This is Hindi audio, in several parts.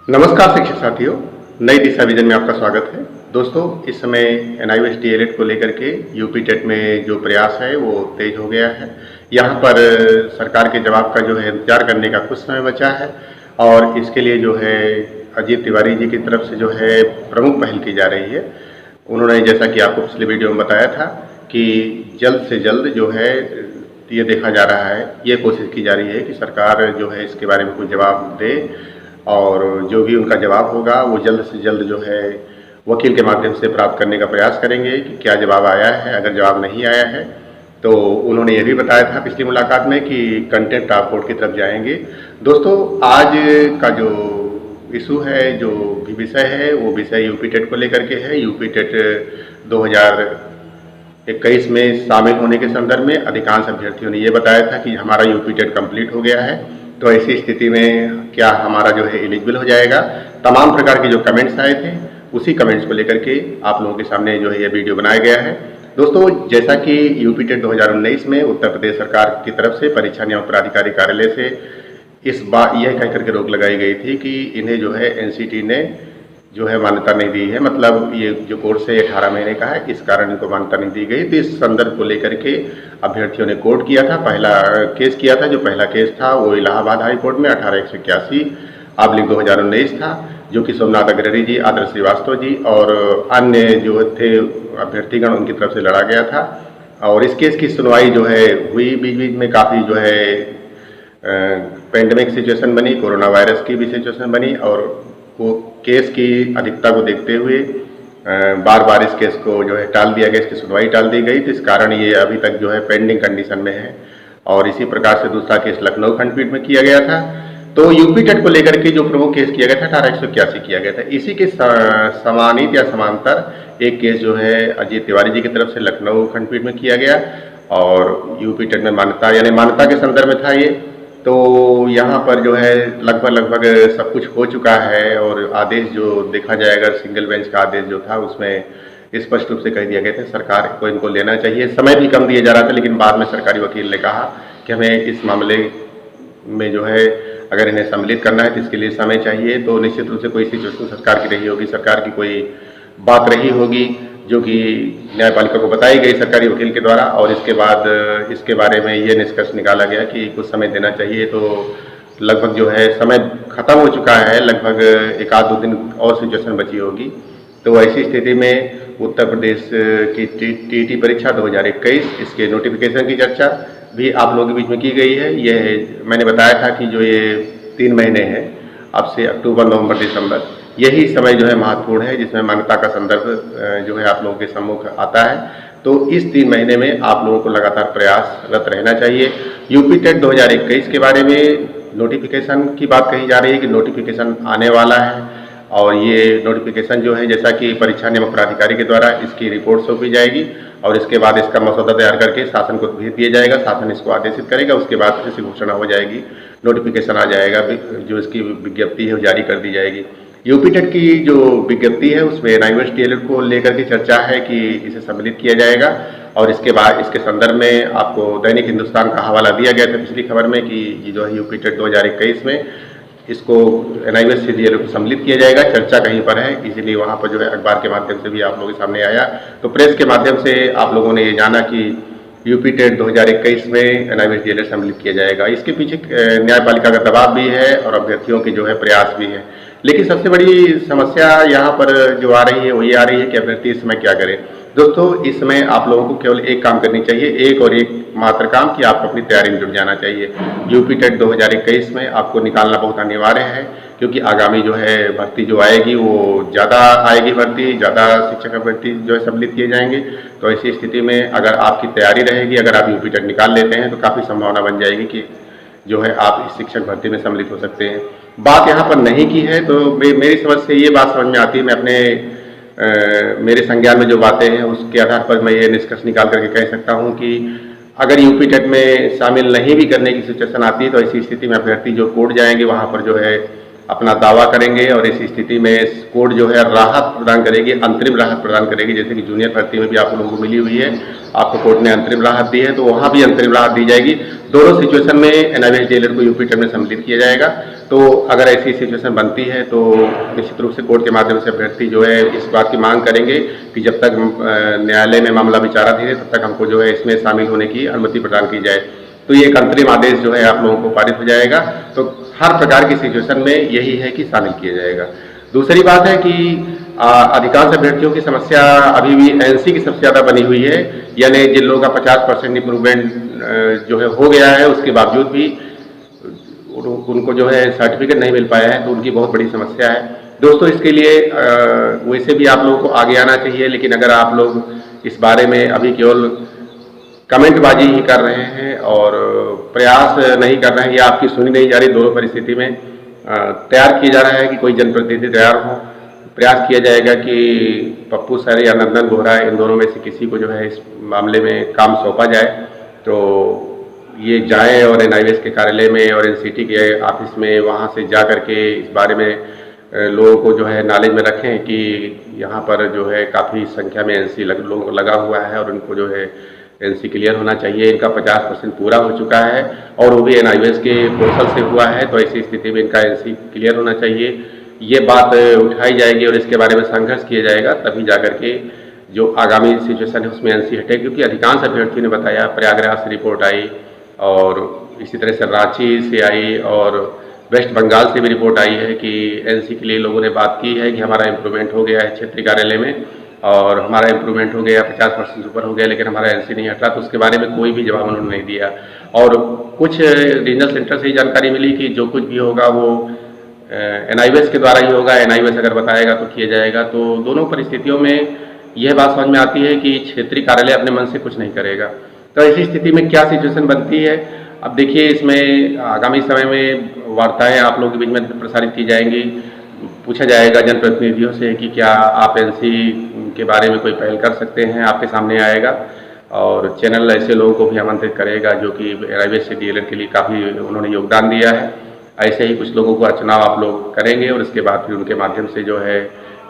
नमस्कार शिक्षक साथियों, नई दिशा विजन में आपका स्वागत है। दोस्तों, इस समय एनआईओएस डीएलएड को लेकर के यूपी टेट में जो प्रयास है वो तेज हो गया है। यहाँ पर सरकार के जवाब का जो है इंतजार करने का कुछ समय बचा है और इसके लिए जो है अजीत तिवारी जी की तरफ से जो है प्रमुख पहल की जा रही है। उन्होंने जैसा कि आपको पिछले वीडियो में बताया था कि जल्द से जल्द जो है ये देखा जा रहा है, ये कोशिश की जा रही है कि सरकार जो है इसके बारे में कुछ जवाब दे और जो भी उनका जवाब होगा वो जल्द से जल्द जो है वकील के माध्यम से प्राप्त करने का प्रयास करेंगे कि क्या जवाब आया है। अगर जवाब नहीं आया है तो उन्होंने ये भी बताया था पिछली मुलाकात में कि कंटेम्प्ट ऑफ कोर्ट की तरफ जाएंगे। दोस्तों, आज का जो इशू है, जो भी विषय है, वो विषय यूपी टेट को लेकर के है। यूपी टेट 2021 में शामिल होने के संदर्भ में अधिकांश अभ्यर्थियों ने ये बताया था कि हमारा यूपी टेट कंप्लीट हो गया है, तो ऐसी स्थिति में क्या हमारा जो है एलिजिबल हो जाएगा। तमाम प्रकार के जो कमेंट्स आए थे उसी कमेंट्स को लेकर के आप लोगों के सामने जो है ये वीडियो बनाया गया है। दोस्तों, जैसा कि यूपी टेट 2019 में उत्तर प्रदेश सरकार की तरफ से परीक्षा नियामक प्राधिकारी कार्यालय से इस बार यह कह करके रोक लगाई गई थी कि इन्हें जो है एनसीटी ने जो है मान्यता नहीं दी है, मतलब ये जो कोर्स है 18 महीने का है, इस कारण इनको मान्यता नहीं दी गई। तो इस संदर्भ को लेकर के अभ्यर्थियों ने कोर्ट किया था, पहला केस किया था। जो पहला केस था वो इलाहाबाद हाई कोर्ट में 18/181/2019 था, जो कि सोमनाथ अग्रहरि जी, आदर्श श्रीवास्तव जी और अन्य जो थे अभ्यर्थीगण उनकी तरफ से लड़ा गया था। और इस केस की सुनवाई जो है हुई, बीच बीच में काफ़ी जो है पेंडेमिक सिचुएशन बनी, कोरोना वायरस की भी सिचुएशन बनी और वो केस की अधिकता को देखते हुए बार बार इस केस को जो है टाल दिया गया, इसकी सुनवाई टाल दी गई। तो इस कारण ये अभी तक जो है पेंडिंग कंडीशन में है। और इसी प्रकार से दूसरा केस लखनऊ खंडपीठ में किया गया था। तो यूपी टेट को लेकर के जो प्रमुख केस किया गया था 18/181 किया गया था। इसी के समानित या समांतर एक केस जो है अजीत तिवारी जी की तरफ से लखनऊ खंडपीठ में किया गया और यूपी टेट में मान्यता यानी मान्यता के संदर्भ में था ये। तो यहाँ पर जो है लगभग सब कुछ हो चुका है और आदेश जो देखा जाएगा, सिंगल बेंच का आदेश जो था उसमें स्पष्ट रूप से कह दिया गया था सरकार को इनको लेना चाहिए। समय भी कम दिया जा रहा था, लेकिन बाद में सरकारी वकील ने कहा कि हमें इस मामले में जो है अगर इन्हें सम्मिलित करना है तो इसके लिए समय चाहिए। तो निश्चित रूप से कोई सिचुएशन सरकार की रही होगी, सरकार की कोई बात रही होगी जो कि न्यायपालिका को बताई गई सरकारी वकील के द्वारा और इसके बाद इसके बारे में ये निष्कर्ष निकाला गया कि कुछ समय देना चाहिए। तो लगभग जो है समय खत्म हो चुका है, लगभग 1-2 दिन और सिचुएशन बची होगी। तो ऐसी स्थिति में उत्तर प्रदेश की टीटी परीक्षा 2021 इसके नोटिफिकेशन की चर्चा भी आप लोगों के बीच में की गई है। यह मैंने बताया था कि जो ये 3 महीने हैं, अब से अक्टूबर, नवंबर, दिसंबर, यही समय जो है महत्वपूर्ण है जिसमें मान्यता का संदर्भ जो है आप लोगों के सम्मुख आता है। तो इस 3 महीने में आप लोगों को लगातार प्रयासरत रहना चाहिए। यूपी टेट 2021 के बारे में नोटिफिकेशन की बात कही जा रही है कि नोटिफिकेशन आने वाला है और ये नोटिफिकेशन जो है जैसा कि परीक्षा नियामक प्राधिकारी के द्वारा इसकी रिपोर्ट सौंपी जाएगी और इसके बाद इसका मसौदा तैयार करके शासन को भेज दिया जाएगा, शासन इसको आदेशित करेगा, उसके बाद इसकी घोषणा हो जाएगी, नोटिफिकेशन आ जाएगा, जो इसकी विज्ञप्ति है वो जारी कर दी जाएगी। यूपी टेट की जो विज्ञप्ति है उसमें एनआईओएस डीएलएड को लेकर के चर्चा है कि इसे सम्मिलित किया जाएगा और इसके बाद इसके संदर्भ में आपको दैनिक हिंदुस्तान का हवाला दिया गया था पिछली खबर में कि ये जो है यूपी टेट 2021 में इसको एनआईओएस से डीएलएड को सम्मिलित किया जाएगा। चर्चा कहीं पर है, इसीलिए वहाँ पर जो है अखबार के माध्यम से भी आप लोगों के सामने आया। तो प्रेस के माध्यम से आप लोगों ने ये जाना कि यूपी टेट 2021 में एनआईओएस डीएलएड सम्मिलित किया जाएगा। इसके पीछे न्यायपालिका का दबाव भी है और अभ्यर्थियों के जो है प्रयास भी है। लेकिन सबसे बड़ी समस्या यहाँ पर जो आ रही है वो ये आ रही है कि अभ्यर्थी इस समय क्या करें। दोस्तों, इस समय आप लोगों को केवल एक काम करनी चाहिए, एक और एक मात्र काम कि आपको अपनी तैयारी में जुट जाना चाहिए। यूपी टेट 2021 में आपको निकालना बहुत अनिवार्य है क्योंकि आगामी जो है भर्ती जो आएगी वो ज़्यादा आएगी, भर्ती ज़्यादा शिक्षक अभ्यर्थी जो है सम्मिलित किए जाएंगे। तो ऐसी स्थिति में अगर आपकी तैयारी रहेगी, अगर आप यूपी टेट निकाल लेते हैं तो काफ़ी संभावना बन जाएगी कि जो है आप इस शिक्षक भर्ती में सम्मिलित हो सकते हैं। बात यहाँ पर नहीं की है तो मेरी समझ से ये बात समझ में आती है, मैं अपने मेरे संज्ञान में जो बातें हैं उसके आधार पर मैं ये निष्कर्ष निकाल करके कह सकता हूँ कि अगर यूपी टेट में शामिल नहीं भी करने की सिचुएशन आती है तो ऐसी स्थिति में अभ्यर्थी जो कोर्ट जाएंगे वहाँ पर जो है अपना दावा करेंगे और इस स्थिति में कोर्ट जो है राहत प्रदान करेगी, अंतरिम राहत प्रदान करेगी। जैसे कि जूनियर भर्ती में भी आप लोगों को मिली हुई है, आपको कोर्ट ने अंतरिम राहत दी है, तो वहाँ भी अंतरिम राहत दी जाएगी। दोनों सिचुएशन में एनआईवीएच डीएलएड को यूपी टेट में सम्मिलित किया जाएगा। तो अगर ऐसी सिचुएशन बनती है तो निश्चित रूप से कोर्ट के माध्यम से अभ्यर्थी जो है इस बात की मांग करेंगे कि जब तक न्यायालय में मामला विचाराधीन है तब तक हमको जो है इसमें शामिल होने की अनुमति प्रदान की जाए। तो ये एक अंतरिम आदेश जो है आप लोगों को पारित हो जाएगा। तो हर प्रकार की सिचुएशन में यही है कि शामिल किया जाएगा। दूसरी बात है कि अधिकांश अभ्यर्थियों की समस्या अभी भी एनसी की सबसे ज़्यादा बनी हुई है, यानी जिन लोगों का 50% इम्प्रूवमेंट जो है हो गया है, उसके बावजूद भी उनको जो है सर्टिफिकेट नहीं मिल पाया है, तो उनकी बहुत बड़ी समस्या है। दोस्तों, इसके लिए वैसे भी आप लोगों को आगे आना चाहिए, लेकिन अगर आप लोग इस बारे में अभी केवल कमेंटबाजी ही कर रहे हैं और प्रयास नहीं कर रहे हैं या आपकी सुनी नहीं जा रही, दोनों परिस्थिति में तैयार किया जा रहा है कि कोई जनप्रतिनिधि तैयार हो। प्रयास किया जाएगा कि पप्पू सर या नंदन बोहरा, इन दोनों में से किसी को जो है इस मामले में काम सौंपा जाए, तो ये जाएं और एनआईवीएच के कार्यालय में और एनसीटी के ऑफिस में वहाँ से जा करके इस बारे में लोगों को जो है नॉलेज में रखें कि यहाँ पर जो है काफ़ी संख्या में एनसी लगा हुआ है और उनको जो है एनसी क्लियर होना चाहिए। इनका 50% पूरा हो चुका है और वो भी एनआईवीएच के पोर्टल से हुआ है, तो ऐसी स्थिति में इनका एनसी क्लियर होना चाहिए। ये बात उठाई जाएगी और इसके बारे में संघर्ष किया जाएगा, तभी जाकर के जो आगामी सिचुएशन है उसमें एनसी हटे। क्योंकि अधिकांश अभ्यर्थियों ने बताया, प्रयागराज से रिपोर्ट आई और इसी तरह से रांची से आई और वेस्ट बंगाल से भी रिपोर्ट आई है कि एनसी के लिए लोगों ने बात की है कि हमारा इम्प्रूवमेंट हो गया है क्षेत्रीय कार्यालय में और हमारा इम्प्रूवमेंट हो गया, 50% ऊपर हो गया, लेकिन हमारा एनसी नहीं हटा। तो उसके बारे में कोई भी जवाब उन्होंने नहीं दिया। और कुछ रीजनल सेंटर से जानकारी मिली कि जो कुछ भी होगा वो एनआईवीएच के द्वारा ही होगा, एनआईवीएच अगर बताएगा तो किया जाएगा। तो दोनों परिस्थितियों में यह बात समझ में आती है कि क्षेत्रीय कार्यालय अपने मन से कुछ नहीं करेगा। तो ऐसी स्थिति में क्या सिचुएशन बनती है, अब देखिए, इसमें आगामी समय में वार्ताएं आप लोगों के बीच में प्रसारित की जाएंगी। पूछा जाएगा जनप्रतिनिधियों से कि क्या आप एनसी के बारे में कोई पहल कर सकते हैं, आपके सामने आएगा और चैनल ऐसे लोगों को भी आमंत्रित करेगा जो कि एनआईवीएच से डीएलएड के लिए काफ़ी उन्होंने योगदान दिया है। ऐसे ही कुछ लोगों का चुनाव आप लोग करेंगे और इसके बाद फिर उनके माध्यम से जो है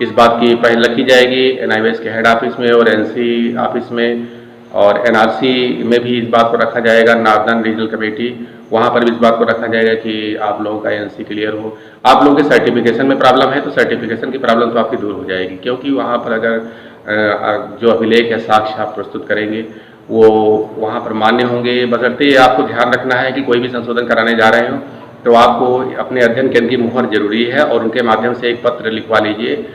इस बात की पहल रखी जाएगी एनआईवीएच के हेड ऑफिस में और एनसी ऑफिस में, और एनआरसी में भी इस बात को रखा जाएगा, नार्दर्न रीजनल कमेटी, वहाँ पर भी इस बात को रखा जाएगा कि आप लोगों का एनसी क्लियर हो। आप लोगों के सर्टिफिकेशन में प्रॉब्लम है तो सर्टिफिकेशन की प्रॉब्लम तो आपकी दूर हो जाएगी, क्योंकि वहाँ पर अगर जो अभिलेख या साक्ष्य आप प्रस्तुत करेंगे वो वहाँ पर मान्य होंगे। बशर्ते आपको ध्यान रखना है कि कोई भी संशोधन कराने जा रहे हो तो आपको अपने अध्ययन केंद्र की मुहर जरूरी है और उनके माध्यम से एक पत्र लिखवा लीजिए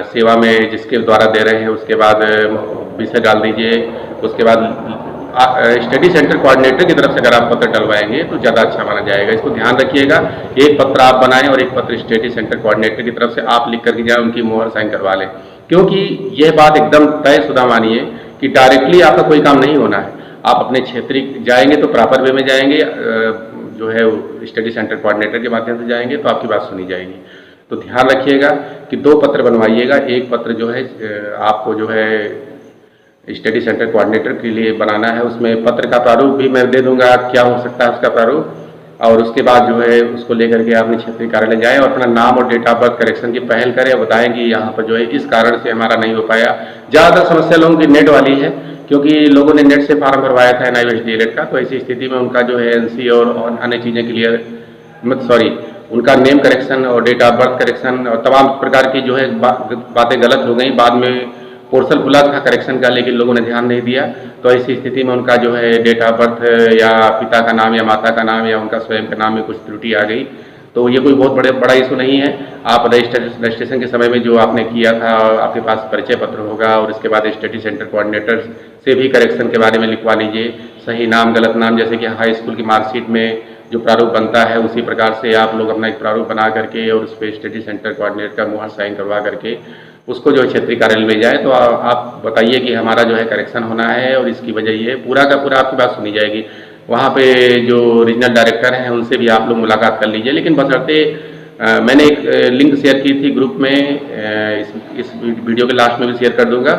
सेवा में जिसके द्वारा दे रहे हैं, उसके बाद विषय डाल दीजिए, उसके बाद स्टडी सेंटर कोऑर्डिनेटर की तरफ से अगर आप पत्र डलवाएंगे तो ज़्यादा अच्छा माना जाएगा। इसको ध्यान रखिएगा, एक पत्र आप बनाएं और एक पत्र स्टडी सेंटर कोऑर्डिनेटर की तरफ से आप लिख करके जाए, उनकी मुहर साइन करवा लें। क्योंकि यह बात एकदम तयशुदा मानिए कि डायरेक्टली आपका कोई काम नहीं होना है। आप अपने क्षेत्रीय जाएंगे तो प्रॉपर वे में जाएंगे, जो है स्टडी सेंटर कोऑर्डिनेटर के माध्यम से जाएंगे तो आपकी बात सुनी जाएगी। तो ध्यान रखिएगा कि 2 पत्र बनवाइएगा। एक पत्र जो है आपको जो है स्टडी सेंटर कोऑर्डिनेटर के लिए बनाना है, उसमें पत्र का प्रारूप भी मैं दे दूंगा, क्या हो सकता है उसका प्रारूप, और उसके बाद जो है उसको लेकर के अपने क्षेत्रीय कार्यालय जाएं और अपना नाम और डेट ऑफ बर्थ करेक्शन की पहल करें और बताएं कि यहाँ पर जो है इस कारण से हमारा नहीं हो पाया। ज़्यादातर समस्या लोगों की नेट वाली है, क्योंकि लोगों ने नेट से फार्म भरवाया था एनआईवीएच डीएलएड का, तो ऐसी स्थिति में उनका जो है एनसी और अन्य चीज़ें क्लियर उनका नेम करेक्शन और डेट ऑफ बर्थ करेक्शन और तमाम प्रकार की जो है बातें गलत हो गई। बाद में पोर्टल खुला था करेक्शन का, लेकिन लोगों ने ध्यान नहीं दिया, तो ऐसी स्थिति में उनका जो है डेट ऑफ बर्थ या पिता का नाम या माता का नाम या उनका स्वयं के नाम में कुछ त्रुटि आ गई। तो ये कोई बहुत बड़ा इशू नहीं है। आप रजिस्ट्रेशन के समय में जो आपने किया था आपके पास परिचय पत्र होगा और इसके बाद स्टडी सेंटर कोऑर्डिनेटर से भी करेक्शन के बारे में लिखवा लीजिए, सही नाम गलत नाम, जैसे कि हाई स्कूल की मार्कशीट में जो प्रारूप बनता है उसी प्रकार से आप लोग अपना एक प्रारूप बना करके और उस पर स्टडी सेंटर कोऑर्डिनेटर का मुहर साइन करवा करके उसको जो क्षेत्रीय कार्यालय में जाए, तो आप बताइए कि हमारा जो है करेक्शन होना है और इसकी वजह ये पूरा का पूरा आपकी बात सुनी जाएगी। वहाँ पे जो रीजनल डायरेक्टर हैं उनसे भी आप लोग मुलाकात कर लीजिए, लेकिन बशर्ते मैंने एक लिंक शेयर की थी ग्रुप में, इस वीडियो के लास्ट में भी शेयर कर दूंगा,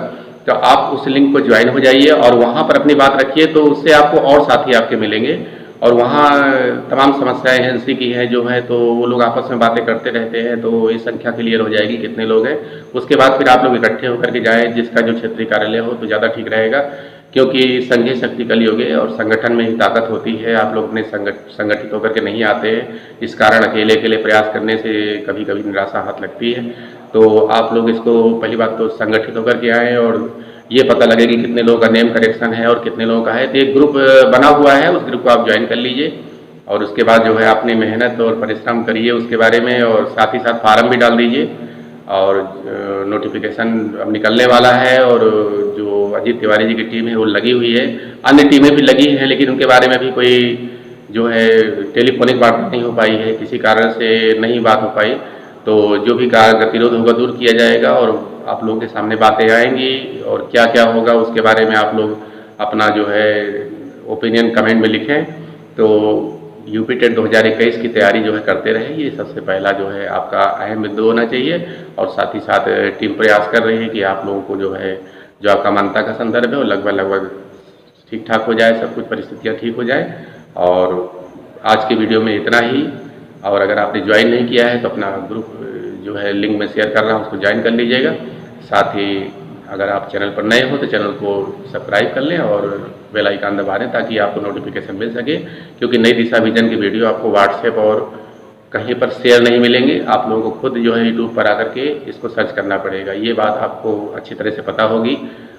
तो आप उस लिंक को ज्वाइन हो जाइए और वहाँ पर अपनी बात रखिए, तो उससे आपको और साथी आपके मिलेंगे और वहाँ तमाम समस्याएं एजेंसी की हैं जो है, तो वो लोग आपस में बातें करते रहते हैं, तो ये संख्या क्लियर हो जाएगी कितने लोग हैं। उसके बाद फिर आप लोग इकट्ठे होकर के जाएँ, जिसका जो क्षेत्रीय कार्यालय हो तो ज़्यादा ठीक रहेगा, क्योंकि संघे शक्ति कलयुग है और संगठन में ही ताकत होती है। आप लोग अपने संगठित होकर के नहीं आते हैं, इस कारण अकेले अकेले प्रयास करने से कभी कभी निराशा हाथ लगती है। तो आप लोग इसको पहली बात तो संगठित होकर के आएँ और ये पता लगे कि कितने लोगों का नेम करेक्शन है और कितने लोगों का है। तो एक ग्रुप बना हुआ है, उस ग्रुप को आप ज्वाइन कर लीजिए और उसके बाद जो है अपनी मेहनत और परिश्रम करिए उसके बारे में, और साथ ही साथ फार्म भी डाल दीजिए। और नोटिफिकेशन अब निकलने वाला है, और जो अजीत तिवारी जी की टीम है वो लगी हुई है, अन्य टीमें भी लगी हैं, लेकिन उनके बारे में भी कोई जो है टेलीफोनिक बात नहीं हो पाई है, किसी कारण से नहीं बात हो पाई। तो जो भी गतिरोध होगा दूर किया जाएगा और आप लोगों के सामने बातें आएंगी, और क्या क्या होगा उसके बारे में आप लोग अपना जो है ओपिनियन कमेंट में लिखें। तो यूपी टेट 2021 की तैयारी जो है करते रहे, ये सबसे पहला जो है आपका अहम बिंदु होना चाहिए। और साथ ही साथ टीम प्रयास कर रही है कि आप लोगों को जो है, जो आपका मान्यता का संदर्भ है वो लगभग ठीक ठाक हो जाए, सब कुछ परिस्थितियाँ ठीक हो जाए। और आज की वीडियो में इतना ही। और अगर आपने ज्वाइन नहीं किया है तो अपना ग्रुप जो है लिंक में शेयर कर रहा हूँ, उसको ज्वाइन कर लीजिएगा। साथ ही अगर आप चैनल पर नए हो तो चैनल को सब्सक्राइब कर लें और बेल आइकन दबा दें ताकि आपको नोटिफिकेशन मिल सके, क्योंकि नई दिशा विजन की वीडियो आपको व्हाट्सएप और कहीं पर शेयर नहीं मिलेंगे। आप लोगों को खुद जो है यूट्यूब पर आकर के इसको सर्च करना पड़ेगा, ये बात आपको अच्छी तरह से पता होगी।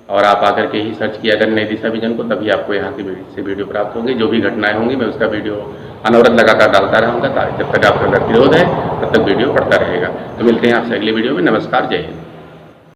और आप आकर के ही सर्च किया अगर नई दिशा विजन को, तभी आपको यहाँ की से वीडियो प्राप्त होंगी। जो भी घटनाएं होंगी मैं उसका वीडियो अनवरत लगातार डालता रहूँगा, जब तक आपका गतिरोध है तब तक वीडियो पड़ता रहेगा। तो मिलते हैं आपसे अगली वीडियो में। नमस्कार, जय हिंद।